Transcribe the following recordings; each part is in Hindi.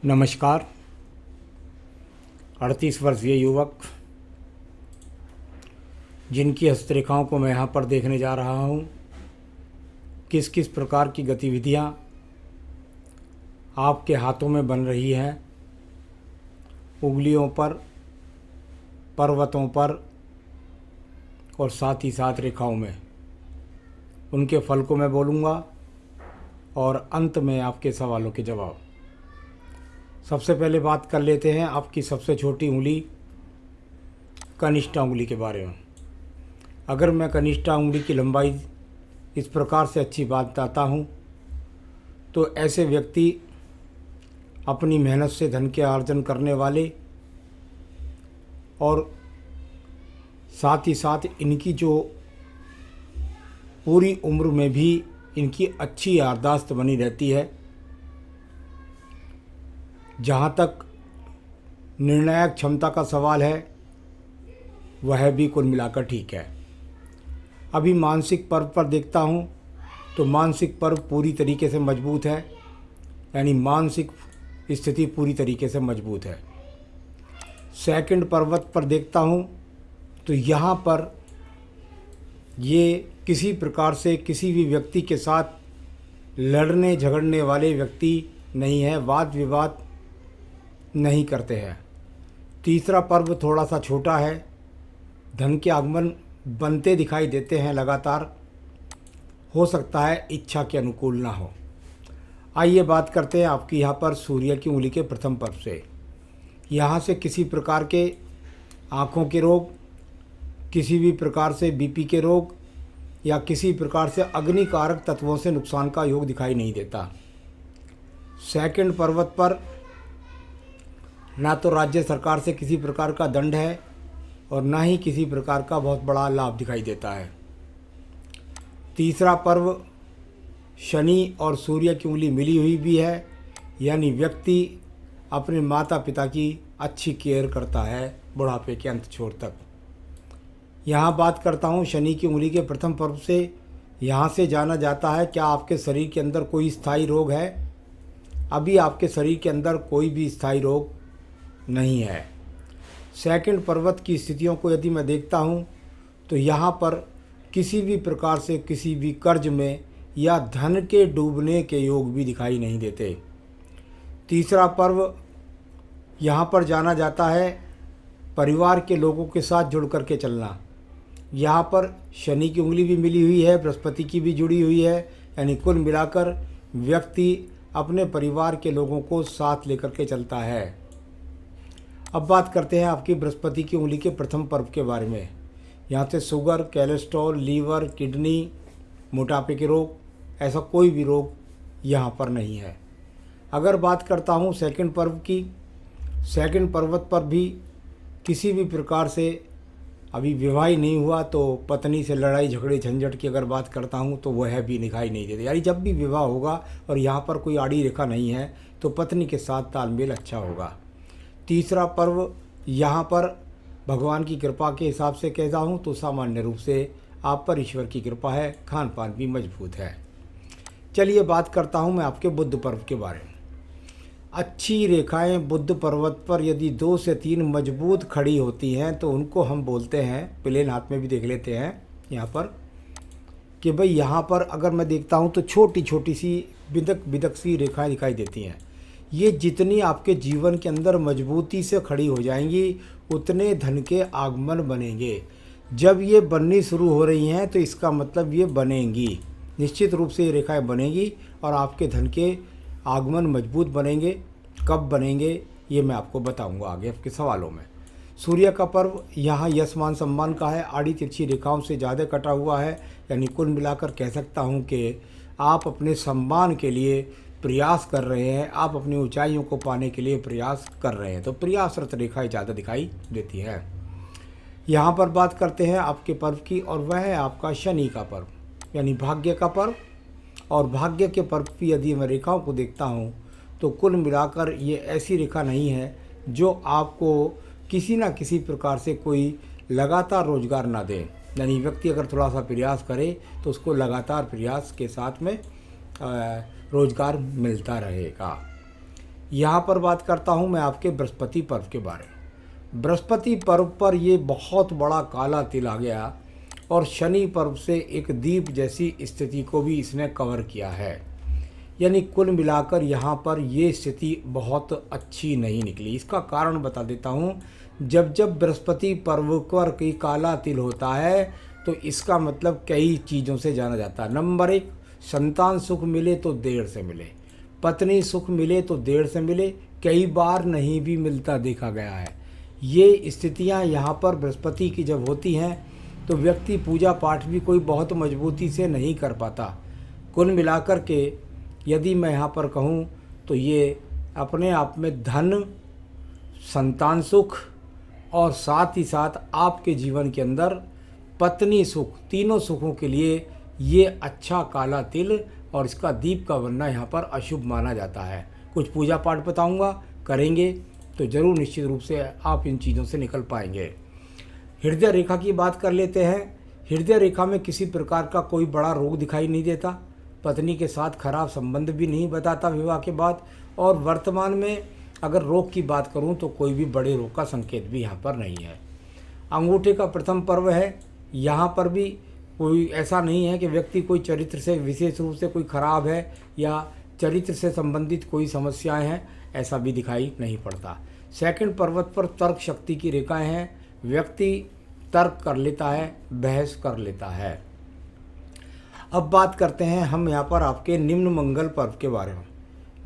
नमस्कार। 38 वर्षीय युवक जिनकी हस्तरेखाओं को मैं यहाँ पर देखने जा रहा हूँ, किस किस प्रकार की गतिविधियाँ आपके हाथों में बन रही हैं, उंगलियों पर, पर्वतों पर और साथ ही साथ रेखाओं में, उनके फल को मैं बोलूँगा और अंत में आपके सवालों के जवाब। सबसे पहले बात कर लेते हैं आपकी सबसे छोटी उंगली कनिष्ठा उंगली के बारे में। अगर मैं कनिष्ठा उंगली की लंबाई इस प्रकार से अच्छी बात बताता हूँ तो ऐसे व्यक्ति अपनी मेहनत से धन के अर्जन करने वाले और साथ ही साथ इनकी जो पूरी उम्र में भी इनकी अच्छी याददाश्त बनी रहती है। जहाँ तक निर्णायक क्षमता का सवाल है वह भी कुल मिलाकर ठीक है। अभी मानसिक पर्व पर देखता हूँ तो मानसिक पर्व पूरी तरीके से मजबूत है, यानी मानसिक स्थिति पूरी तरीके से मजबूत है। सेकंड पर्वत पर देखता हूँ तो यहाँ पर ये किसी प्रकार से किसी भी व्यक्ति के साथ लड़ने झगड़ने वाले व्यक्ति नहीं है, वाद विवाद नहीं करते हैं। तीसरा पर्व थोड़ा सा छोटा है, धन के आगमन बनते दिखाई देते हैं लगातार, हो सकता है इच्छा के अनुकूल ना हो। आइए बात करते हैं आपकी यहाँ पर सूर्य की उंगली के प्रथम पर्व से। यहाँ से किसी प्रकार के आँखों के रोग, किसी भी प्रकार से बीपी के रोग या किसी प्रकार से अग्निकारक तत्वों से नुकसान का योग दिखाई नहीं देता। सेकंड पर्वत पर ना तो राज्य सरकार से किसी प्रकार का दंड है और ना ही किसी प्रकार का बहुत बड़ा लाभ दिखाई देता है। तीसरा पर्व शनि और सूर्य की उंगली मिली हुई भी है, यानी व्यक्ति अपने माता पिता की अच्छी केयर करता है बुढ़ापे के अंत छोर तक। यहाँ बात करता हूँ शनि की उंगली के प्रथम पर्व से। यहाँ से जाना जाता है क्या आपके शरीर के अंदर कोई स्थायी रोग है। अभी आपके शरीर के अंदर कोई भी स्थायी रोग नहीं है। सेकंड पर्वत की स्थितियों को यदि मैं देखता हूँ तो यहाँ पर किसी भी प्रकार से किसी भी कर्ज में या धन के डूबने के योग भी दिखाई नहीं देते। तीसरा पर्व यहाँ पर जाना जाता है परिवार के लोगों के साथ जुड़ करके चलना। यहाँ पर शनि की उंगली भी मिली हुई है, बृहस्पति की भी जुड़ी हुई है, यानी कुल मिलाकर व्यक्ति अपने परिवार के लोगों को साथ लेकर के चलता है। अब बात करते हैं आपकी बृहस्पति की उंगली के प्रथम पर्व के बारे में। यहाँ से शुगर, कोलेस्ट्रॉल, लीवर, किडनी, मोटापे के रोग, ऐसा कोई भी रोग यहाँ पर नहीं है। अगर बात करता हूँ सेकंड पर्व की, सेकंड पर्वत पर भी किसी भी प्रकार से अभी विवाह ही नहीं हुआ तो पत्नी से लड़ाई झगड़े झंझट की अगर बात करता हूँ तो वह भी दिखाई नहीं देते। यानी जब भी विवाह होगा और यहाँ पर कोई आड़ी रेखा नहीं है तो पत्नी के साथ तालमेल अच्छा होगा। तीसरा पर्व यहाँ पर भगवान की कृपा के हिसाब से कहता हूँ तो सामान्य रूप से आप पर ईश्वर की कृपा है, खान पान भी मजबूत है। चलिए बात करता हूँ मैं आपके बुध पर्व के बारे में। अच्छी रेखाएं बुध पर्वत पर यदि 2 से 3 मजबूत खड़ी होती हैं तो उनको हम बोलते हैं, प्लेन हाथ में भी देख लेते हैं यहाँ पर, कि भाई यहाँ पर अगर मैं देखता हूँ तो छोटी छोटी सी बिदक बिदक सी रेखाएं दिखाई देती हैं। ये जितनी आपके जीवन के अंदर मजबूती से खड़ी हो जाएंगी उतने धन के आगमन बनेंगे। जब ये बननी शुरू हो रही हैं तो इसका मतलब ये बनेंगी, निश्चित रूप से ये रेखाएं बनेंगी और आपके धन के आगमन मजबूत बनेंगे। कब बनेंगे ये मैं आपको बताऊंगा आगे आपके सवालों में। सूर्य का पर्व यहाँ यश मान सम्मान का है, आड़ी तिरछी रेखाओं से ज़्यादा कटा हुआ है, यानी कुल मिलाकर कह सकता हूँ कि आप अपने सम्मान के लिए प्रयास कर रहे हैं, आप अपनी ऊंचाइयों को पाने के लिए प्रयास कर रहे हैं, तो प्रयासरत रेखाएं ज़्यादा दिखाई देती है। यहाँ पर बात करते हैं आपके पर्व की और वह है आपका शनि का पर्व, यानी भाग्य का पर्व। और भाग्य के पर्व की यदि मैं रेखाओं को देखता हूँ तो कुल मिलाकर ये ऐसी रेखा नहीं है जो आपको किसी न किसी प्रकार से कोई लगातार रोजगार ना दे। यानी व्यक्ति अगर थोड़ा सा प्रयास करे तो उसको लगातार प्रयास के साथ में रोजगार मिलता रहेगा। यहाँ पर बात करता हूँ मैं आपके बृहस्पति पर्व के बारे में। बृहस्पति पर्व पर ये बहुत बड़ा काला तिल आ गया और शनि पर्व से एक दीप जैसी स्थिति को भी इसने कवर किया है। यानी कुल मिलाकर यहाँ पर ये स्थिति बहुत अच्छी नहीं निकली। इसका कारण बता देता हूँ। जब जब बृहस्पति पर्व पर कोई काला तिल होता है तो इसका मतलब कई चीज़ों से जाना जाता है। नंबर 1, संतान सुख मिले तो देर से मिले, पत्नी सुख मिले तो देर से मिले, कई बार नहीं भी मिलता देखा गया है। ये स्थितियाँ यहाँ पर बृहस्पति की जब होती हैं तो व्यक्ति पूजा पाठ भी कोई बहुत मजबूती से नहीं कर पाता। कुल मिलाकर के यदि मैं यहाँ पर कहूँ तो ये अपने आप में धन, संतान सुख और साथ ही साथ आपके जीवन के अंदर पत्नी सुख, तीनों सुखों के लिए ये अच्छा काला तिल और इसका दीप का बनना यहाँ पर अशुभ माना जाता है। कुछ पूजा पाठ बताऊँगा, करेंगे तो ज़रूर निश्चित रूप से आप इन चीज़ों से निकल पाएंगे। हृदय रेखा की बात कर लेते हैं। हृदय रेखा में किसी प्रकार का कोई बड़ा रोग दिखाई नहीं देता, पत्नी के साथ खराब संबंध भी नहीं बताता विवाह के बाद, और वर्तमान में अगर रोग की बात करूं तो कोई भी बड़े रोग का संकेत भी यहाँ पर नहीं है। अंगूठे का प्रथम पर्व है। यहाँ पर भी कोई ऐसा नहीं है कि व्यक्ति कोई चरित्र से विशेष रूप से कोई खराब है या चरित्र से संबंधित कोई समस्याएं हैं, ऐसा भी दिखाई नहीं पड़ता। सेकंड पर्वत पर तर्क शक्ति की रेखाएं हैं। व्यक्ति तर्क कर लेता है, बहस कर लेता है। अब बात करते हैं हम यहाँ पर आपके निम्न मंगल पर्व के बारे में।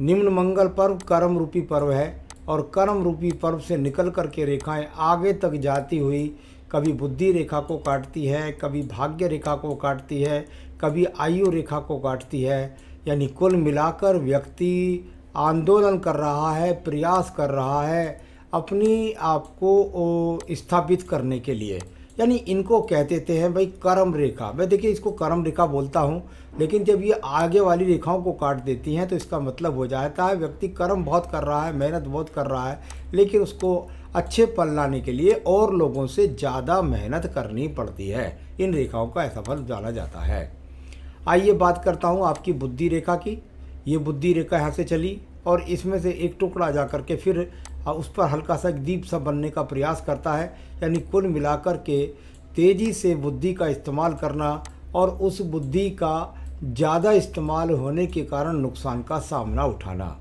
निम्न मंगल पर्व कर्म रूपी पर्व है और कर्म रूपी पर्व से निकल कर के रेखाएं आगे तक जाती हुई कभी बुद्धि रेखा को काटती है, कभी भाग्य रेखा को काटती है, कभी आयु रेखा को काटती है। यानी कुल मिलाकर व्यक्ति आंदोलन कर रहा है, प्रयास कर रहा है अपनी आप को स्थापित करने के लिए। यानी इनको कहते हैं भाई कर्म रेखा। मैं देखिए इसको कर्म रेखा बोलता हूँ, लेकिन जब ये आगे वाली रेखाओं को काट देती हैं तो इसका मतलब हो जाता है व्यक्ति कर्म बहुत कर रहा है, मेहनत बहुत कर रहा है, लेकिन उसको अच्छे पल लाने के लिए और लोगों से ज़्यादा मेहनत करनी पड़ती है। इन रेखाओं का ऐसा फल जाना जाता है। आइए बात करता हूँ आपकी बुद्धि रेखा की। ये बुद्धि रेखा यहाँ से चली और इसमें से एक टुकड़ा जा कर के फिर उस पर हल्का सा दीप सा बनने का प्रयास करता है। यानी कुल मिलाकर के तेज़ी से बुद्धि का इस्तेमाल करना और उस बुद्धि का ज़्यादा इस्तेमाल होने के कारण नुकसान का सामना उठाना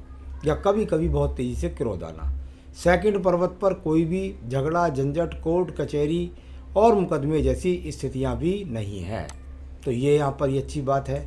या कभी कभी बहुत तेज़ी से क्रोध आना। सेकंड पर्वत पर कोई भी झगड़ा, झंझट, कोर्ट कचहरी और मुकदमे जैसी स्थितियां भी नहीं हैं, तो ये यहाँ पर ये अच्छी बात है।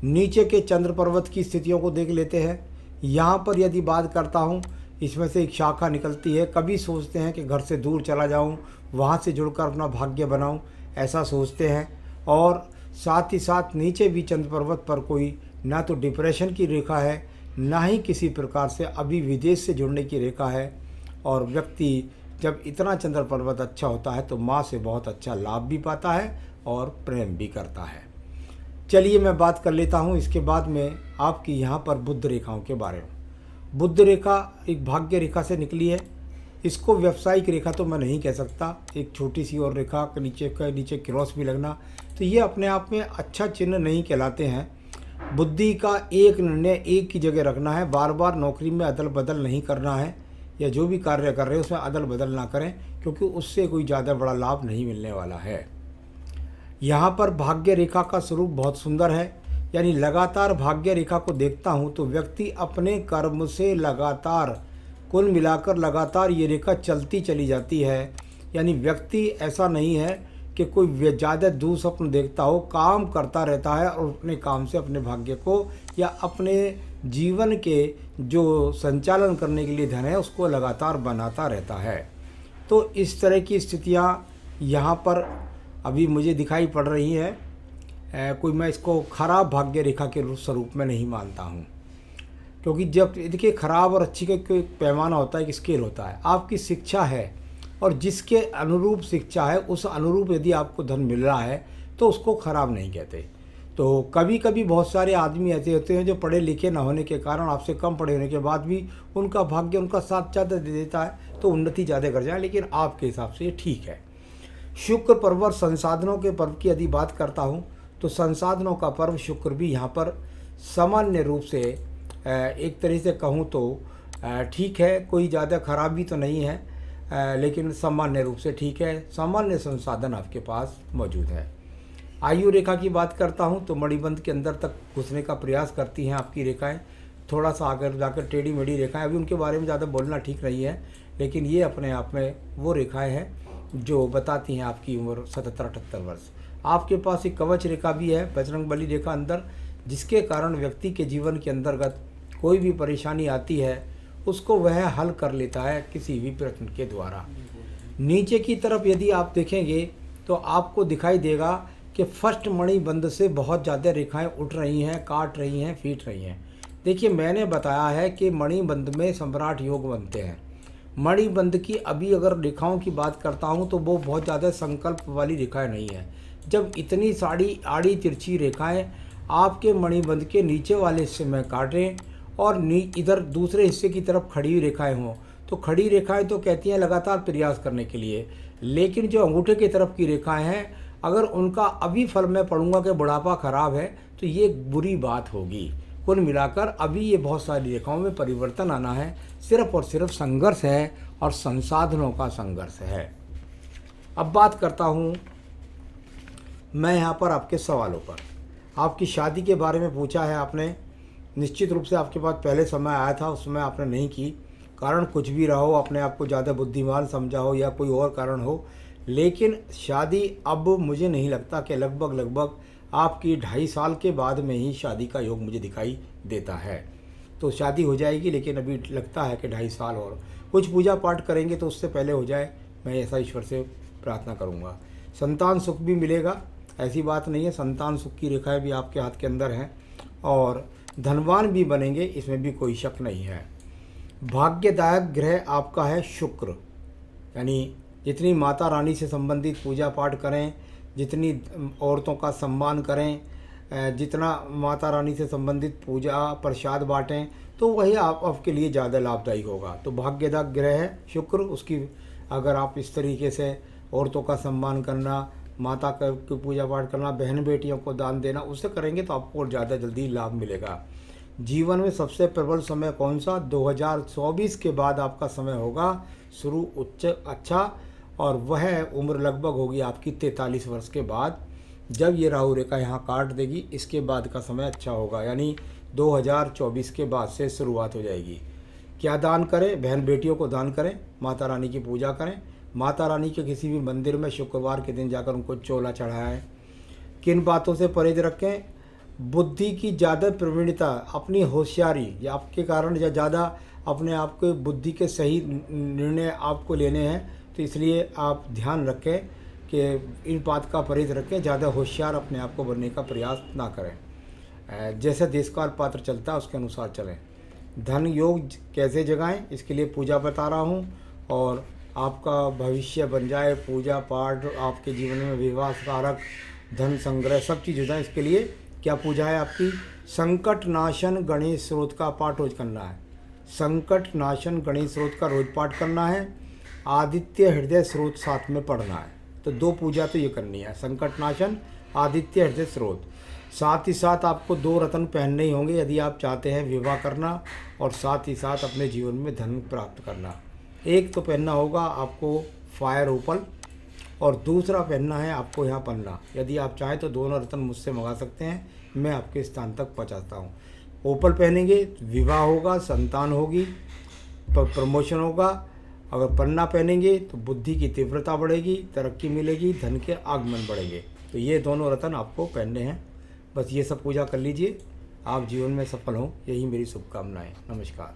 नीचे के चंद्र पर्वत की स्थितियों को देख लेते हैं। यहाँ पर यदि बात करता हूँ, इसमें से एक शाखा निकलती है। कभी सोचते हैं कि घर से दूर चला जाऊँ, वहाँ से जुड़कर अपना भाग्य बनाऊँ, ऐसा सोचते हैं। और साथ ही साथ नीचे भी चंद्र पर्वत पर कोई ना तो डिप्रेशन की रेखा है, ना ही किसी प्रकार से अभी विदेश से जुड़ने की रेखा है। और व्यक्ति जब इतना चंद्र पर्वत अच्छा होता है तो माँ से बहुत अच्छा लाभ भी पाता है और प्रेम भी करता है। चलिए मैं बात कर लेता हूँ इसके बाद में आपकी यहाँ पर बुध रेखाओं के बारे में। बुध रेखा एक भाग्य रेखा से निकली है। इसको व्यावसायिक रेखा तो मैं नहीं कह सकता, एक छोटी सी और रेखा के नीचे क्रॉस भी लगना, तो ये अपने आप में अच्छा चिन्ह नहीं कहलाते हैं। बुद्धि का एक निर्णय एक ही जगह रखना है, बार बार नौकरी में अदल बदल नहीं करना है, या जो भी कार्य कर रहे हैं उसमें अदल बदल ना करें, क्योंकि उससे कोई ज़्यादा बड़ा लाभ नहीं मिलने वाला है। यहाँ पर भाग्य रेखा का स्वरूप बहुत सुंदर है। यानी लगातार भाग्य रेखा को देखता हूँ तो व्यक्ति अपने कर्म से लगातार कुल मिलाकर लगातार ये रेखा चलती चली जाती है। यानी व्यक्ति ऐसा नहीं है कि कोई ज़्यादा दूर स्वप्न देखता हो, काम करता रहता है और अपने काम से अपने भाग्य को या अपने जीवन के जो संचालन करने के लिए धन है उसको लगातार बनाता रहता है। तो इस तरह की स्थितियाँ यहाँ पर अभी मुझे दिखाई पड़ रही है। कोई मैं इसको खराब भाग्य रेखा के स्वरूप में नहीं मानता हूँ, क्योंकि जब देखिए खराब और अच्छी का कोई पैमाना होता है, एक स्केल होता है। आपकी शिक्षा है और जिसके अनुरूप शिक्षा है उस अनुरूप यदि आपको धन मिल रहा है तो उसको खराब नहीं कहते। तो कभी कभी बहुत सारे आदमी ऐसे होते हैं जो पढ़े लिखे न होने के कारण, आपसे कम पढ़े होने के बाद भी उनका भाग्य उनका साथ ज़्यादा दे देता है, तो उन्नति ज़्यादा कर जाए, लेकिन आपके हिसाब से ये ठीक है। शुक्र पर्व और संसाधनों के पर्व की यदि बात करता हूँ तो संसाधनों का पर्व शुक्र भी यहाँ पर सामान्य रूप से एक तरह से कहूँ तो ठीक है, कोई ज़्यादा खराबी तो नहीं है, लेकिन सामान्य रूप से ठीक है, सामान्य संसाधन आपके पास मौजूद है। आयु रेखा की बात करता हूँ तो मणिबंध के अंदर तक घुसने का प्रयास करती हैं आपकी रेखाएं, थोड़ा सा आगे जाकर टेढ़ी मेढ़ी रेखाएं, अभी उनके बारे में ज़्यादा बोलना ठीक नहीं है, लेकिन ये अपने आप में वो रेखाएं हैं जो बताती हैं आपकी उम्र 77-78 वर्ष। आपके पास एक कवच रेखा भी है, बजरंगबली रेखा अंदर, जिसके कारण व्यक्ति के जीवन के अंतर्गत कोई भी परेशानी आती है उसको वह हल कर लेता है किसी भी प्रश्न के द्वारा। नीचे की तरफ यदि आप देखेंगे तो आपको दिखाई देगा कि फर्स्ट मणिबंध से बहुत ज़्यादा रेखाएं उठ रही हैं, काट रही हैं, फीट रही हैं। देखिए, मैंने बताया है कि मणिबंध में सम्राट योग बनते हैं। मणिबंध की अभी अगर रेखाओं की बात करता हूँ तो वो बहुत ज़्यादा संकल्प वाली रेखाएं नहीं है। जब इतनी सारी आड़ी तिरछी रेखाएं आपके मणिबंध के नीचे वाले हिस्से में काटें और इधर दूसरे हिस्से की तरफ खड़ी हुई रेखाएं हों, तो खड़ी रेखाएं तो कहती हैं लगातार प्रयास करने के लिए, लेकिन जो अंगूठे की तरफ की रेखाएं हैं, अगर उनका अभी फल मैं पढ़ूंगा कि बुढ़ापा खराब है तो ये बुरी बात होगी। कुल मिलाकर अभी ये बहुत सारी रेखाओं में परिवर्तन आना है, सिर्फ और सिर्फ संघर्ष है और संसाधनों का संघर्ष है। अब बात करता हूँ मैं यहाँ पर आपके सवालों पर। आपकी शादी के बारे में पूछा है आपने, निश्चित रूप से आपके पास पहले समय आया था, उस समय आपने नहीं की, कारण कुछ भी रहा हो, अपने आप को ज़्यादा बुद्धिमान समझा हो या कोई और कारण हो, लेकिन शादी अब मुझे नहीं लगता कि लगभग आपकी 2.5 साल के बाद में ही शादी का योग मुझे दिखाई देता है। तो शादी हो जाएगी, लेकिन अभी लगता है कि 2.5 साल और कुछ पूजा पाठ करेंगे तो उससे पहले हो जाए, मैं ऐसा ईश्वर से प्रार्थना करूँगा। संतान सुख भी मिलेगा, ऐसी बात नहीं है, संतान सुख की रेखाएं भी आपके हाथ के अंदर हैं और धनवान भी बनेंगे, इसमें भी कोई शक नहीं है। भाग्यदायक ग्रह आपका है शुक्र, यानी जितनी माता रानी से संबंधित पूजा पाठ करें, जितनी औरतों का सम्मान करें, जितना माता रानी से संबंधित पूजा प्रसाद बाँटें, तो वही आपके लिए ज़्यादा लाभदायी होगा। तो भाग्यदायक ग्रह है शुक्र, उसकी अगर आप इस तरीके से औरतों का सम्मान करना, माता की पूजा पाठ करना, बहन बेटियों को दान देना, उससे करेंगे तो आपको ज़्यादा जल्दी लाभ मिलेगा। जीवन में सबसे प्रबल समय कौन सा? 2024 के बाद आपका समय होगा शुरू उच्च अच्छा, और वह उम्र लगभग होगी आपकी 43 वर्ष के बाद, जब ये राहु रेखा यहाँ काट देगी, इसके बाद का समय अच्छा होगा, यानी 2024 के बाद से शुरुआत हो जाएगी। क्या दान करें? बहन बेटियों को दान करें, माता रानी की पूजा करें, माता रानी के किसी भी मंदिर में शुक्रवार के दिन जाकर उनको चोला चढ़ाएं। किन बातों से परहेज रखें? बुद्धि की ज़्यादा प्रवीणता, अपनी होशियारी या आपके कारण या ज़्यादा अपने आप को बुद्धि के सही निर्णय आपको लेने हैं, तो इसलिए आप ध्यान रखें कि इन बात का परहेज रखें, ज़्यादा होशियार अपने आप को बनने का प्रयास ना करें। जैसे देशकाल पात्र चलता है उसके अनुसार चलें। धन योग कैसे जगाएं, इसके लिए पूजा बता रहा हूँ, और आपका भविष्य बन जाए, पूजा पाठ आपके जीवन में विवाह कारक, धन संग्रह सब चीज़ हो जाए, इसके लिए क्या पूजा है आपकी? संकट नाशन गणेश स्रोत का पाठ रोज करना है। संकट नाशन गणेश स्रोत का रोज पाठ करना है। आदित्य हृदय स्रोत साथ में पढ़ना है। तो 2 पूजा तो ये करनी है, संकट नाशन, आदित्य हृदय स्रोत। साथ ही साथ आपको 2 रत्न पहनने ही होंगे यदि आप चाहते हैं विवाह करना और साथ ही साथ अपने जीवन में धन प्राप्त करना। एक तो पहनना होगा आपको फायर ओपल, और दूसरा पहनना है आपको यहाँ पन्ना। यदि आप चाहें तो दोनों रत्न मुझसे मंगा सकते हैं, मैं आपके स्थान तक पहुँचाता हूँ। ओपल पहनेंगे विवाह होगा, संतान होगी, प्रमोशन होगा। अगर पन्ना पहनेंगे तो बुद्धि की तीव्रता बढ़ेगी, तरक्की मिलेगी, धन के आगमन बढ़ेंगे। तो ये दोनों रत्न आपको पहनने हैं। बस ये सब पूजा कर लीजिए, आप जीवन में सफल हों, यही मेरी शुभकामनाएं। नमस्कार।